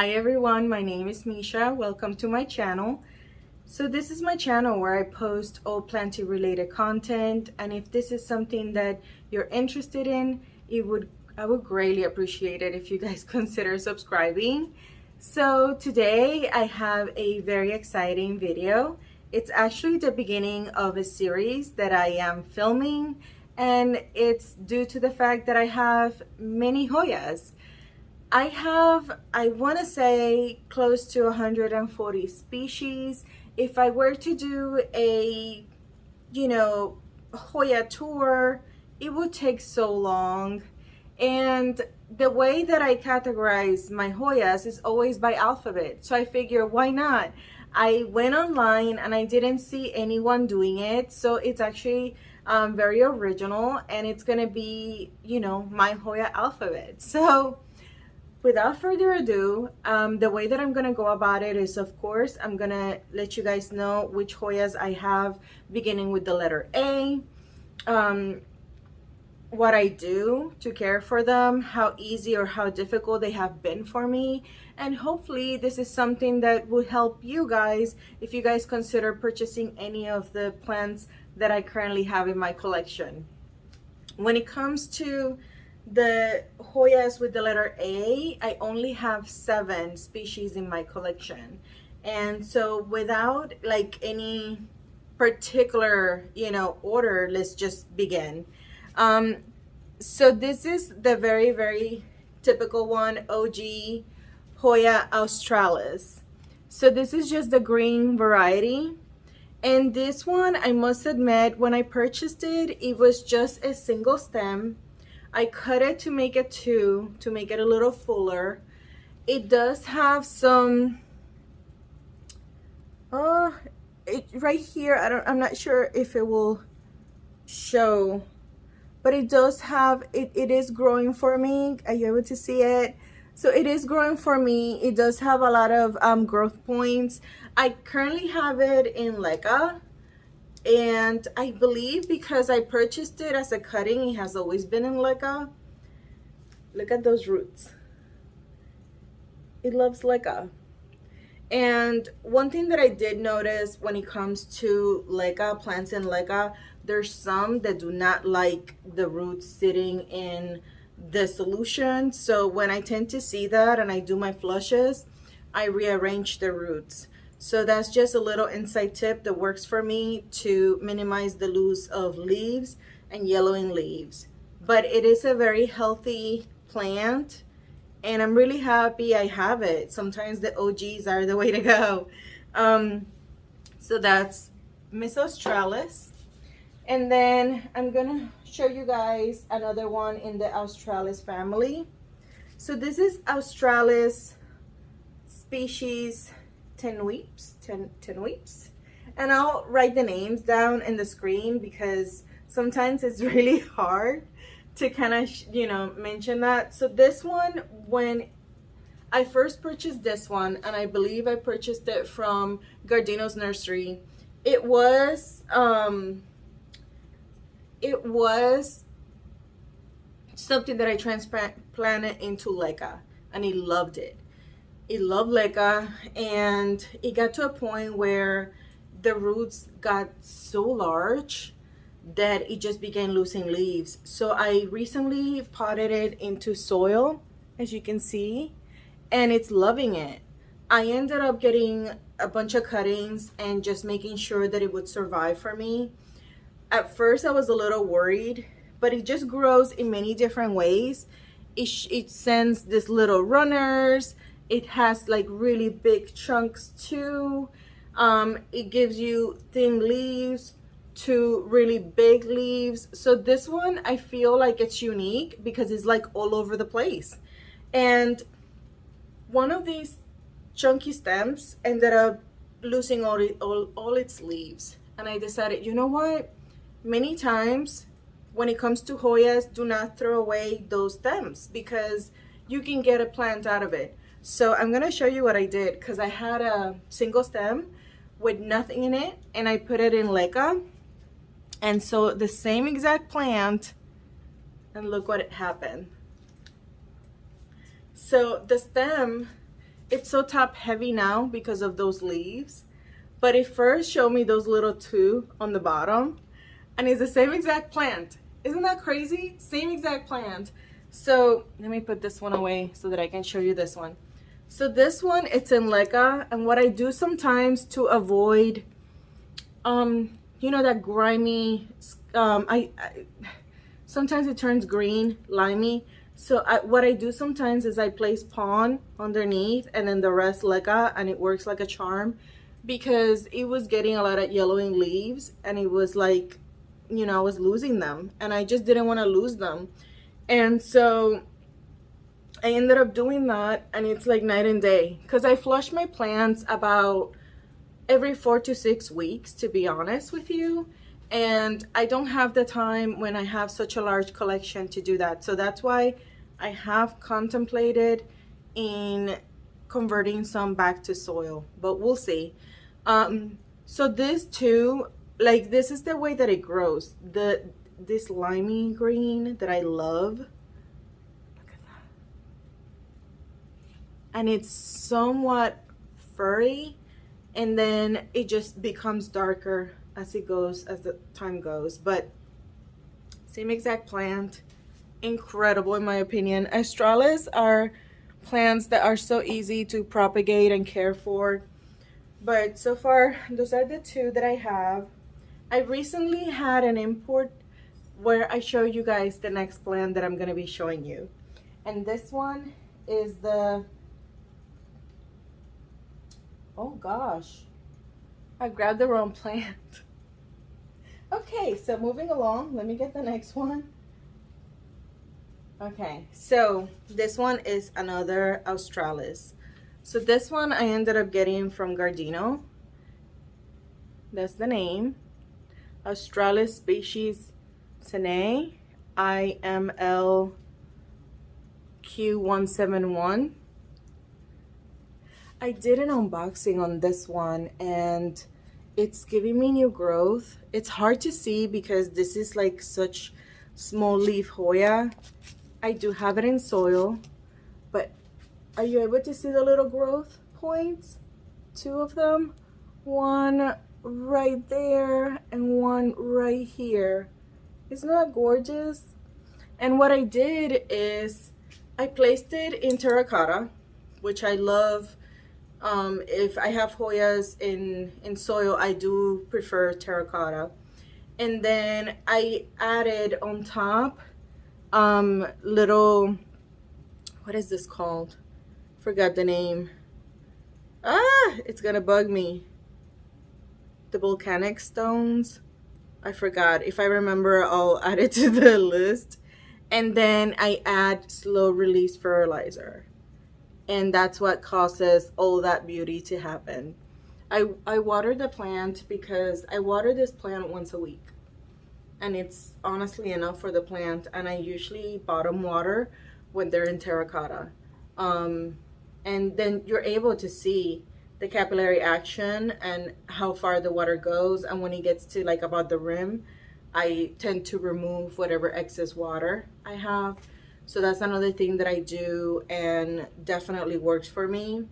Hi everyone, my name is Misha. Welcome to my channel. So this is my channel where I post all planting related content, and if this is something that you're interested in, I would greatly appreciate it if you guys consider subscribing. So today I have a very exciting video. It's actually the beginning of a series that I am filming, and it's due to the fact that I have many Hoyas. I want to say close to 140 species. If I were to do a, Hoya tour, it would take so long. And the way that I categorize my Hoyas is always by alphabet. So I figure, why not? I went online and I didn't see anyone doing it. So it's actually very original, and it's going to be, my Hoya alphabet. So without further ado, the way that I'm gonna go about it is, of course, I'm gonna let you guys know which Hoyas I have beginning with the letter A, what I do to care for them, how easy or how difficult they have been for me, and hopefully this is something that will help you guys if you guys consider purchasing any of the plants that I currently have in my collection. When it comes to the Hoyas with the letter A, I only have 7 species in my collection. And so without like any particular, order, let's just begin. So this is the very typical one, OG Hoya Australis. So this is just the green variety. And this one, I must admit, when I purchased it, it was just a single stem. I cut it to make it 2, to make it a little fuller. It does have some, right here, I'm not sure if it will show, but it does have, it is growing for me. Are you able to see it? So it is growing for me. It does have a lot of growth points. I currently have it in Leca. And I believe because I purchased it as a cutting, it has always been in Leca. Look at those roots. It loves Leca. And one thing that I did notice when it comes to Leca, plants in Leca, there's some that do not like the roots sitting in the solution. So when I tend to see that and I do my flushes, I rearrange the roots. So that's just a little inside tip that works for me to minimize the loss of leaves and yellowing leaves. But it is a very healthy plant, and I'm really happy I have it. Sometimes the OGs are the way to go. So that's Miss Australis. And then I'm gonna show you guys another one in the Australis family. So this is Australis species 10 weeps, and I'll write the names down in the screen because sometimes it's really hard to kind of mention that. So this one, when I first purchased this one, and I believe I purchased it from Gardino's Nursery, it was something that I transplanted into Leca, and he loved it. It loved Leca, and it got to a point where the roots got so large that it just began losing leaves. So I recently potted it into soil, as you can see, and it's loving it. I ended up getting a bunch of cuttings and just making sure that it would survive for me. At first I was a little worried, but it just grows in many different ways. It sends these little runners. It has like really big chunks too. It gives you thin leaves to really big leaves. So this one, I feel like it's unique because it's like all over the place. And one of these chunky stems ended up losing all its leaves. And I decided, you know what? Many times when it comes to Hoyas, do not throw away those stems because you can get a plant out of it. So I'm gonna show you what I did, because I had a single stem with nothing in it and I put it in Leca. And so the same exact plant, and look what happened. So the stem it's so top heavy now because of those leaves, but it first showed me those little two on the bottom, and it's the same exact plant. Isn't that crazy? Same exact plant. So let me put this one away so that I can show you this one. So this one, it's in leca, and what I do sometimes to avoid you know, that grimy sometimes it turns green, limey. So what I do sometimes is I place pond underneath and then the rest leca, and it works like a charm, because it was getting a lot of yellowing leaves, and it was like, you know, I was losing them, and I just didn't want to lose them. And so I ended up doing that, and it's like night and day, because I flush my plants about every 4 to 6 weeks, to be honest with you. And I don't have the time when I have such a large collection to do that. So that's why I have contemplated in converting some back to soil, but we'll see. So this too, like, this is the way that it grows. This limey green that I love. Look at that. And it's somewhat furry, and then it just becomes darker as it goes, as the time goes. But same exact plant, incredible in my opinion. Australis are plants that are so easy to propagate and care for. But so far, those are the two that I have. I recently had an import where I show you guys the next plant that I'm going to be showing you. And this one is the, oh gosh, I grabbed the wrong plant. Okay, so moving along, let me get the next one. Okay, so this one is another Australis. So this one I ended up getting from Gardino. That's the name. Australis species Sene, IMLQ171. I did an unboxing on this one, and it's giving me new growth. It's hard to see because this is like such small leaf Hoya. I do have it in soil, but are you able to see the little growth points? 2 of them, one right there and one right here. Isn't that gorgeous? And what I did is I placed it in terracotta, which I love. If I have Hoyas in soil, I do prefer terracotta. And then I added on top little, what is this called? Forgot the name. It's gonna bug me. The volcanic stones. I forgot. If I remember, I'll add it to the list. And then I add slow release fertilizer, and that's what causes all that beauty to happen. I water the plant because I water this plant once a week, and it's honestly enough for the plant. And I usually bottom water when they're in terracotta, and then you're able to see the capillary action and how far the water goes. And when it gets to like about the rim, I tend to remove whatever excess water I have. So that's another thing that I do, and definitely works for me.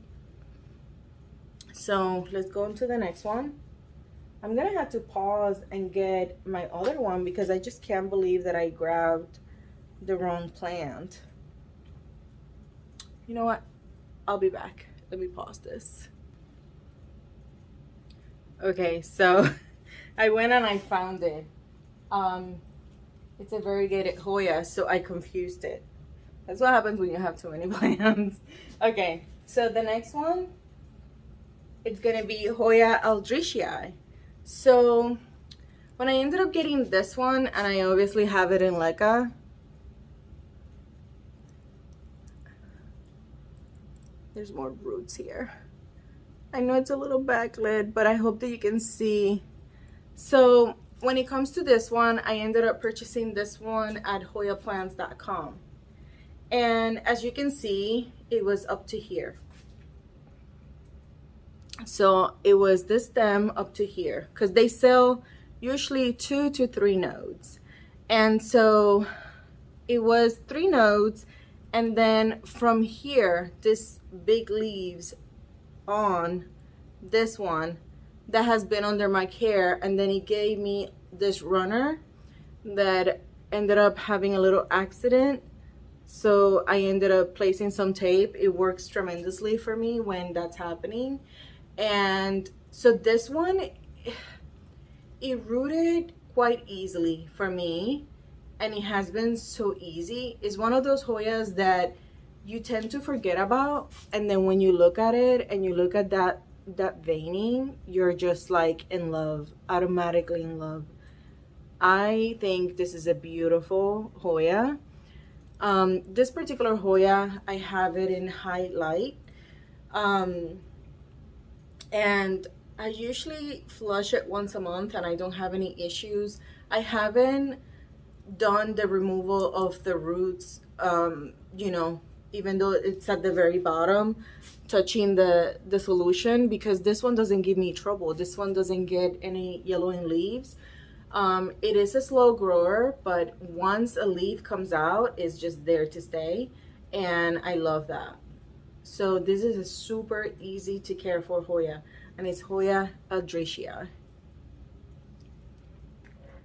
So let's go into the next one. I'm gonna have to pause and get my other one because I just can't believe that I grabbed the wrong plant. You know what? I'll be back. Let me pause this. Okay, so I went and I found it. It's a variegated Hoya, so I confused it. That's what happens when you have too many plants. Okay, so the next one, it's gonna be Hoya Aldrichia. So when I ended up getting this one, and I obviously have it in leca, there's more roots here. I know it's a little backlit, but I hope that you can see. So when it comes to this one, I ended up purchasing this one at hoyaplants.com. And as you can see, it was up to here. So it was this stem up to here, because they sell usually 2 to 3 nodes. And so it was 3 nodes, And then from here, this big leaves on this one that has been under my care, and then he gave me this runner that ended up having a little accident, so I ended up placing some tape. It works tremendously for me when that's happening. And so this one, it rooted quite easily for me, and it has been so easy. It's one of those Hoyas that you tend to forget about, and then when you look at it and you look at that veining, you're just like in love, automatically in love. I think this is a beautiful Hoya. This particular Hoya, I have it in high light, and I usually flush it once a month and I don't have any issues. I haven't done the removal of the roots, you know, even though it's at the very bottom, touching the solution, because this one doesn't give me trouble. This one doesn't get any yellowing leaves. It is a slow grower, but once a leaf comes out, it's just there to stay, and I love that. So this is a super easy to care for Hoya, and it's Hoya Aldrichia.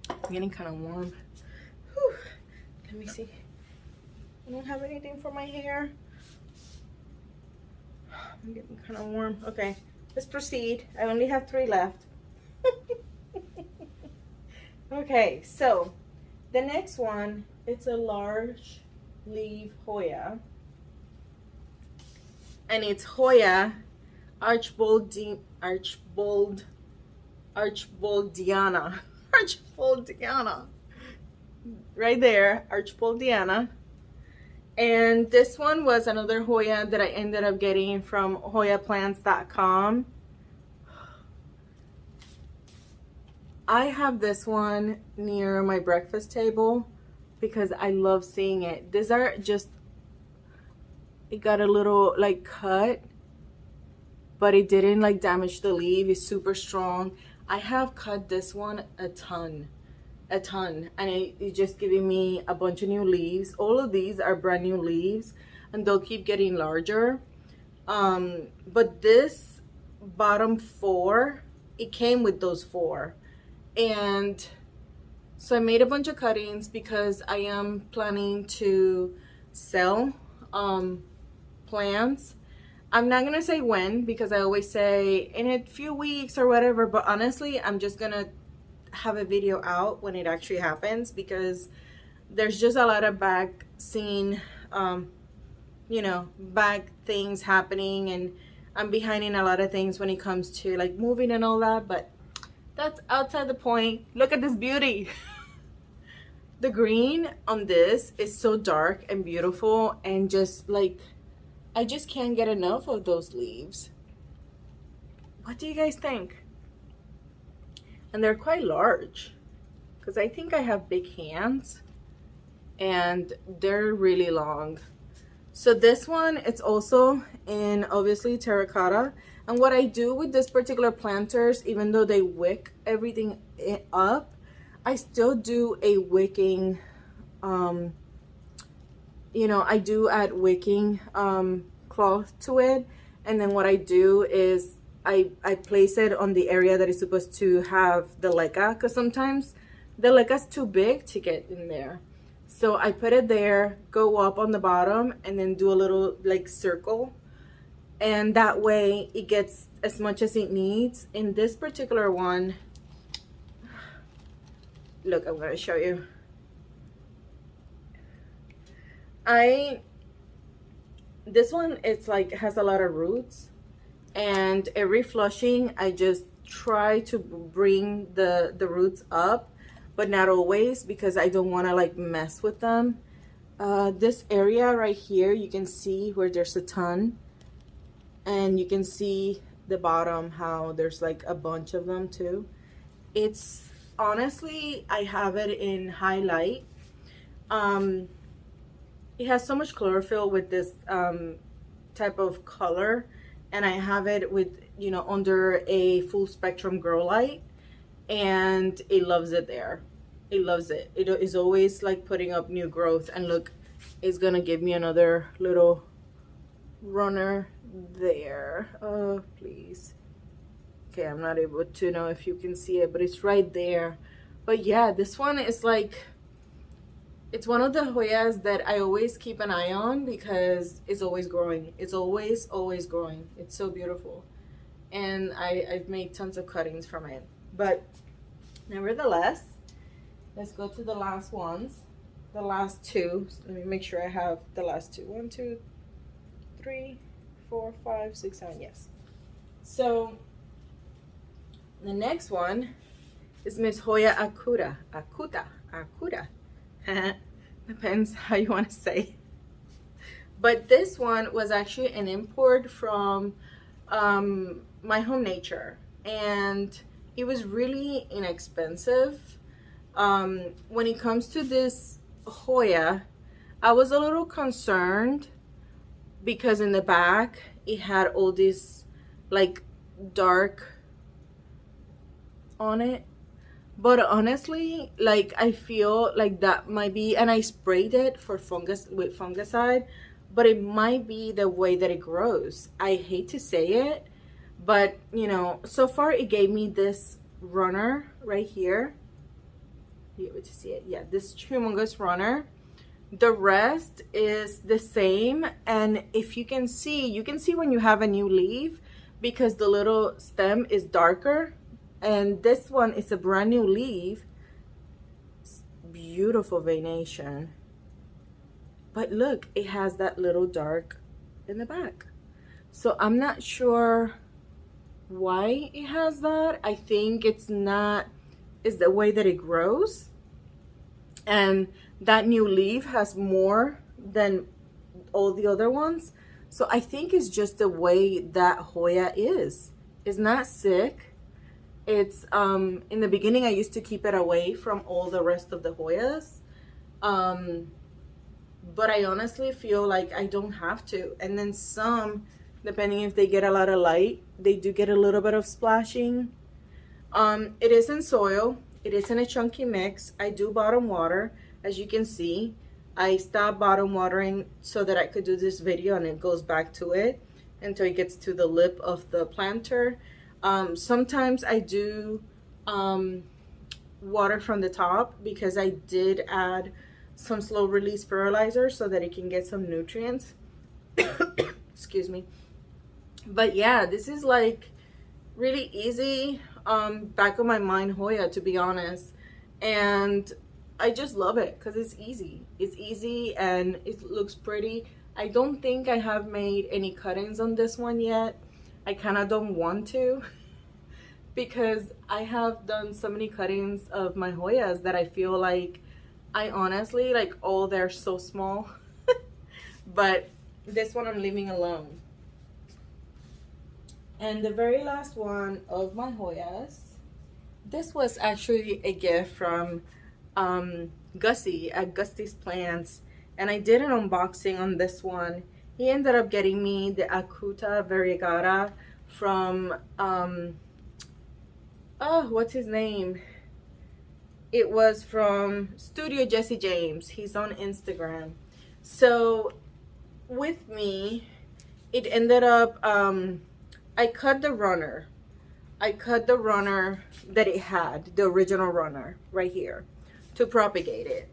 I'm getting kind of warm. Whew. Let me see. I don't have anything for my hair. I'm getting kind of warm. Okay, let's proceed. I only have 3 left. Okay, so the next one, it's a large leaf Hoya, and it's Hoya Archboldiana. Archboldiana. Right there, Archboldiana. And this one was another Hoya that I ended up getting from HoyaPlants.com. I have this one near my breakfast table because I love seeing it. These are just, it got a little like cut, but it didn't like damage the leaf. It's super strong. I have cut this one a ton, and it's just giving me a bunch of new leaves. All of these are brand new leaves, and they'll keep getting larger. But this bottom 4, it came with those 4. And so I made a bunch of cuttings because I am planning to sell plants. I'm not gonna say when, because I always say in a few weeks or whatever, but honestly I'm just gonna have a video out when it actually happens, because there's just a lot of back scene, you know, back things happening, and I'm behind in a lot of things when it comes to like moving and all that, but that's outside the point. Look at this beauty. The green on this is so dark and beautiful, and just like, I just can't get enough of those leaves. What do you guys think? And they're quite large, because I think I have big hands, and they're really long. So this one, it's also in obviously terracotta. And what I do with this particular planters, even though they wick everything up, I still do a wicking, you know, I do add wicking cloth to it. And then what I do is I place it on the area that is supposed to have the leca, because sometimes the leca's too big to get in there. So I put it there, go up on the bottom, and then do a little like circle. And that way it gets as much as it needs. In this particular one, look, I'm gonna show you. This one, it's like has a lot of roots, and every flushing I just try to bring the roots up, but not always, because I don't want to like mess with them. This area right here, you can see where there's a ton, and you can see the bottom how there's like a bunch of them too. It's honestly, I have it in high light. It has so much chlorophyll with this type of color, and I have it with, you know, under a full spectrum grow light, and it loves it there. It loves it. It is always like putting up new growth. And look, is gonna give me another little runner there. Oh, please. Okay, I'm not able to know if you can see it, but it's right there. But yeah, this one is like, it's one of the Hoyas that I always keep an eye on because it's always growing. It's always growing. It's so beautiful. And I've made tons of cuttings from it. But nevertheless, let's go to the last ones. The last two. Let me make sure I have the last two. 1, 2, 3, 4, 5, 6, 7. Yes. So the next one is Miss Hoya Akura. Akura. Depends how you want to say. But this one was actually an import from My Home Nature, and it was really inexpensive. When it comes to this Hoya, I was a little concerned because in the back it had all this like dark on it, but honestly, like, I feel like that might be, and I sprayed it for fungus with fungicide, but it might be the way that it grows. I hate to say it, but you know, so far it gave me this runner right here. You able to see it? Yeah, this humongous runner. The rest is the same, and if you can see when you have a new leaf because the little stem is darker, and this one is a brand new leaf. It's beautiful veination, but look, it has that little dark in the back. So I'm not sure why it has that. I think it's the way that it grows, and that new leaf has more than all the other ones. So I think it's just the way that Hoya is. It's not sick. It's in the beginning I used to keep it away from all the rest of the Hoyas, but I honestly feel like I don't have to. And then some, depending if they get a lot of light, they do get a little bit of splashing. It is in soil. It is in a chunky mix. I do bottom water. As you can see, I stopped bottom watering so that I could do this video, and it goes back to it until it gets to the lip of the planter. Sometimes I do water from the top because I did add some slow release fertilizer so that it can get some nutrients. Excuse me. But yeah, this is like really easy, back of my mind Hoya, to be honest. And I just love it because it's easy. It's easy and it looks pretty. I don't think I have made any cuttings on this one yet. I kind of don't want to because I have done so many cuttings of my Hoyas that I feel like I honestly, like, oh, they're so small. But this one I'm leaving alone. And the very last one of my Hoyas, this was actually a gift from Gussie at Gussie's Plants, and I did an unboxing on this one. He ended up getting me the Akura variegata from oh, what's his name? It was from Studio Jesse James. He's on Instagram. So with me, it ended up I cut the runner. I cut the runner that it had, the original runner right here, to propagate it.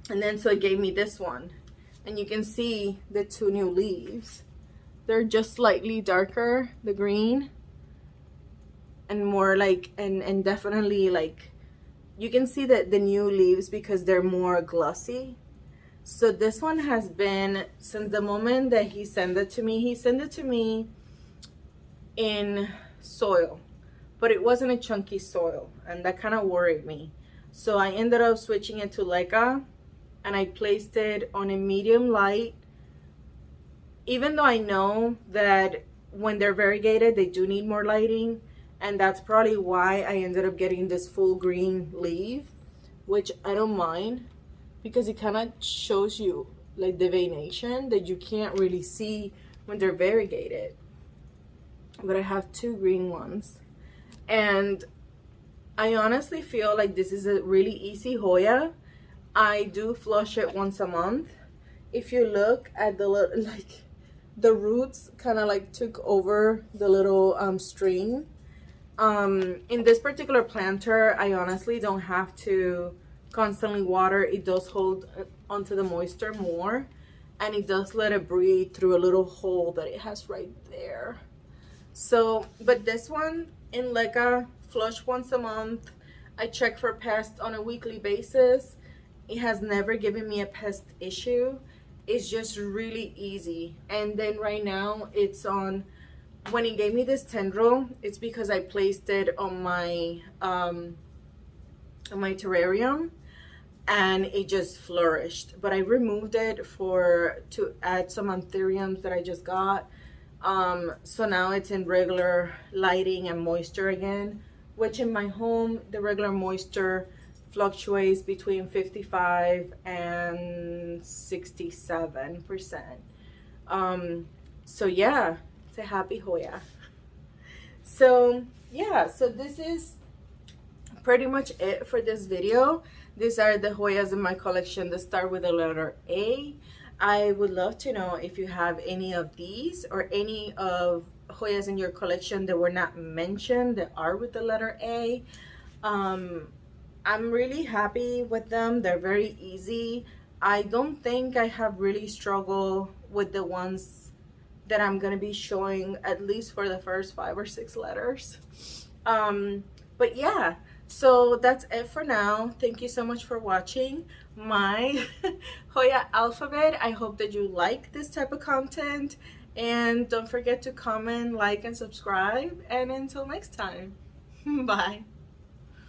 And then so it gave me this one. And you can see the two new leaves. They're just slightly darker, the green, and more like, and definitely like, you can see that the new leaves because they're more glossy. So this one has been, since the moment that he sent it to me in soil, but it wasn't a chunky soil, and that kind of worried me. So I ended up switching it to Leica, and I placed it on a medium light, even though I know that when they're variegated they do need more lighting, and that's probably why I ended up getting this full green leaf, which I don't mind because it kind of shows you like the veination that you can't really see when they're variegated. But I have two green ones, and I honestly feel like this is a really easy Hoya. I do flush it once a month, if you look at the little, like the roots kind of like took over the little string. In this particular planter, I honestly don't have to constantly water. It does hold onto the moisture more, and it does let it breathe through a little hole that it has right there. So, but this one in Lega, flush once a month. I check for pests on a weekly basis. It has never given me a pest issue. It's just really easy. And then right now it's on, when he gave me this tendril, it's because I placed it on my terrarium, and it just flourished. But I removed it to add some anthuriums that I just got. So now it's in regular lighting and moisture again, which in my home the regular moisture fluctuates between 55 and 67%. So yeah, it's a happy Hoya. So yeah, so this is pretty much it for this video. These are the Hoyas in my collection that start with the letter A. I would love to know if you have any of these or any of Hoyas in your collection that were not mentioned that are with the letter A. I'm really happy with them. They're very easy. I don't think I have really struggled with the ones that I'm gonna be showing, at least for the first 5 or 6 letters. But yeah, so that's it for now. Thank you so much for watching my Hoya alphabet. I hope that you like this type of content, and don't forget to comment, like, and subscribe. And until next time, bye.